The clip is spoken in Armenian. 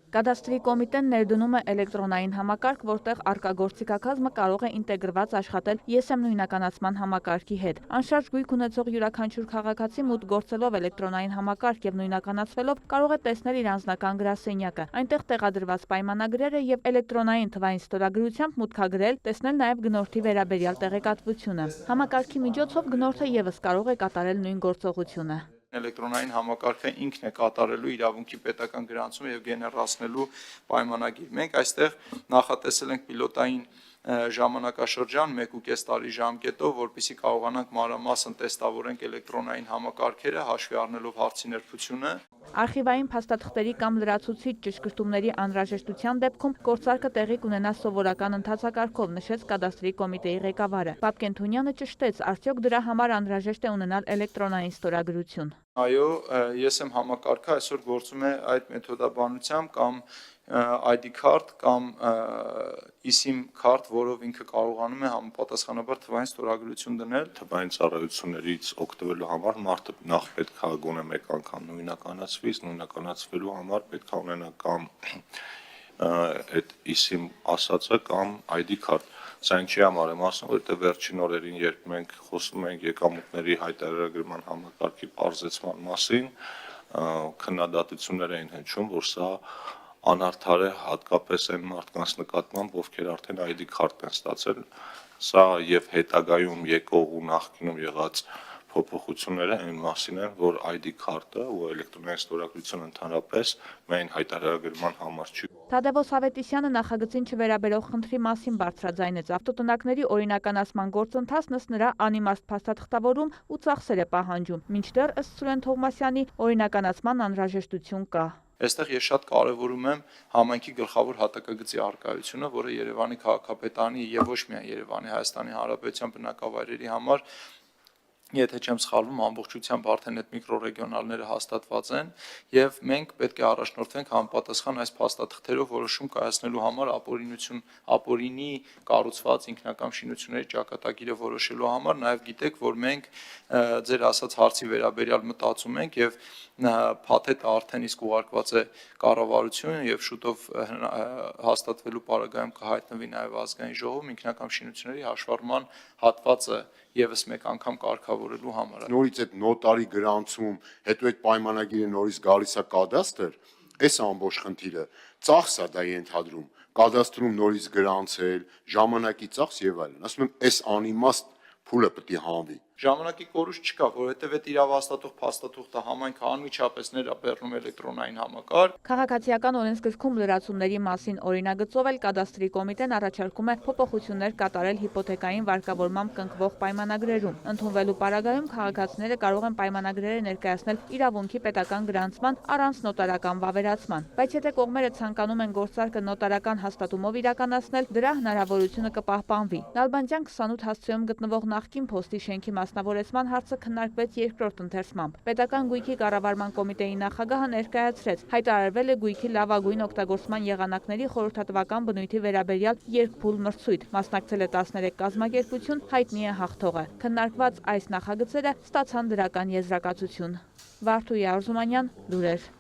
Կադաստրի կոմիտեն ներդնում է էլեկտրոնային համակարգ, որտեղ առկա գործիքակազմը կարող է ինտեգրված աշխատել ESM նույնականացման համակարգի հետ։ Անշարժ գույք ունեցող յուրաքանչյուր քաղաքացի մուտք գործելով էլեկտրոնային համակարգ եւ նույնականացվելով կարող է տեսնել իր անձնական գրասենյակը, այնտեղ տեղադրված պայմանագրերը եւ էլեկտրոնային թվային ստորագրությամբ մուտքագրել, տեսնել նաեւ գնորդի վերաբերյալ տեղեկատվությունը։ Համակարգի միջոցով գնորդը եւս կարող է կատարել նույն գործողությունը։ Էլեկտրոնային համակարգը ինքն է կատարելու իրավունքի պետական գրանցում եւ գեներացնելու պայմանագիր։ Մենք այստեղ նախատեսել ենք պիլոտային ժամանակաշրջան 1.5 տարի ժամկետով, որպեսզի կարողանանք մանրամասն տեստավորենք էլեկտրոնային համակարգերը, հաշվի առնելով հարցի նրբությունը։ Արխիվային փաստաթղթերի կամ լրացուցիչ ճշգրտումների անհրաժեշտության դեպքում գործարքը տեղի կունենա սովորական ընթացակարգով, նշեց կադաստրի կոմիտեի ղեկավարը։ Պապկեն Թունյանը ճշտեց, արդյոք դրա համար անհրաժեշտ է ունենալ էլեկտրոնային ստորագրություն։ Այո, ESM համակարգը այսօր գործում է այդ մեթոդաբանությամբ կամ ID card կամ eSIM card, որով ինքը կարողանում է համապատասխանաբար թվային ստորագրություն դնել։ Թվային ծառայություններից օգտվելու համար մարդը նախ պետք է գոնե մեկ անգամ նույնականացվի, նույնականացվելու համար պետք է ունենա կամ այդ eSIM ասածը կամ ID card։ Սա ինչի համար եմ ասում, որովհետև վերջին օրերին, երբ մենք խոսում ենք եկամուտների հայտարարագրման համակարգի պարզեցման մասին, քննադատություններ էին հնչում, որ սա անարդար է հատկապես այն մարդկանց նկատմամբ, ովքեր արդեն ID card են ստացել, սա եւ հետագայում եկող ու նախկինում եղած փոփոխությունները այն մասին են, որ ID card-ը ու էլեկտրոնային ստորագրությունը ընդհանրապես միայն հայտարարագրման համար չի։ Թադևոս Ավետիսյանը նախագծին չվերաբերող խնդրի մասին բարձրաձայնեց։ Ավտոտնակների օրինականացման գործընթացն ըստ նրա անիմաստ փաստաթղթավորում ու ծախսեր է պահանջում, մինչդեռ ըստ Սուրեն Թովմասյանի օրինականացման անհրաժեշտություն կա։ Այստեղ ես շատ կարևորում եմ համայնքի գլխավոր հատակագծի առկայությունը, որը Երևանի քաղաքապետարանի եւ ոչ միայն Երևանի, Հայաստանի Հանրապետության բնակավայրերի համար, եթե չեմ սխալվում, ամբողջությամբ արդեն այդ միկրոռեգիոնալները հաստատված են եւ մենք պետք է առաջնորդվենք համապատասխան այս փաստաթղթերով որոշում կայացնելու համար ապօրինի կառուցված ինքնական շինությունների ճակատագիրը որոշելու համար նաեւ գիտեք, որ մենք ձեր ասած հարցի վերաբերյալ մտածում ենք եւ փաթեթը արդեն իսկ ուղարկված է կառավարություն եւ շուտով հաստատվելու պարագայում կհայտնվի նաեւ ազգային ժողովում ինքնական շինությունների հաշվառման հատվածը եւս մեկ անգամ կարգավորելու համար։ Նորից այդ նոտարի գրանցում, հետո այդ պայմանագիրը նորից գալիս է կադաստր, այս ամբողջ խնդիրը ծախս է դա ենթադրում, կադաստրում նորից գրանցել, ժամանակի ծախս եւ այլն։ Ասում եմ, այս անիմաստ փուլը պետք է հանվի։ Ժամանակի կորուստ չկա, որովհետև այդ իրավաստատող փաստաթուղթը համայնքը անմիջապես ներաբեռնում էլեկտրոնային համակարգ։ Քաղաքացիական օրենսգրքում լրացումների մասին օրինագծով էլ կադաստրի կոմիտեն առաջարկում է փոփոխություններ կատարել հիպոթեկային վարկավորմամբ կնքվող պայմանագրերում։ Ընդունվելու պարագայում քաղաքացիները կարող են պայմանագրերը ներկայացնել իրավունքի պետական գրանցման առանց նոտարական վավերացման։ Բայց եթե կողմերը ցանկանում են գործարքը նոտարական հաստատումով իրականացնել, դրա հնարավորությունը կպահպանվի։ Նալբանդյան 28 հասցեում գտնվող նախկին փոստի շենքի մասնավորեցման հարցը քննարկվեց երկրորդ ընթերցմամբ։ Պետական գույքի կառավարման կոմիտեի նախագահը ներկայացրեց, հայտարարվել է գույքի լավագույն օգտագործման եղանակների խորհրդատվական բնույթի վերաբերյալ երկփուլ մրցույթ։ Մասնակցել է 13 կազմակերպություն, հայտնի է հաղթողը։ Քննարկված այս նախագծերը ստացան դրական եզրակացություն։ Վարդուհի Արզումանյան, լուրեր։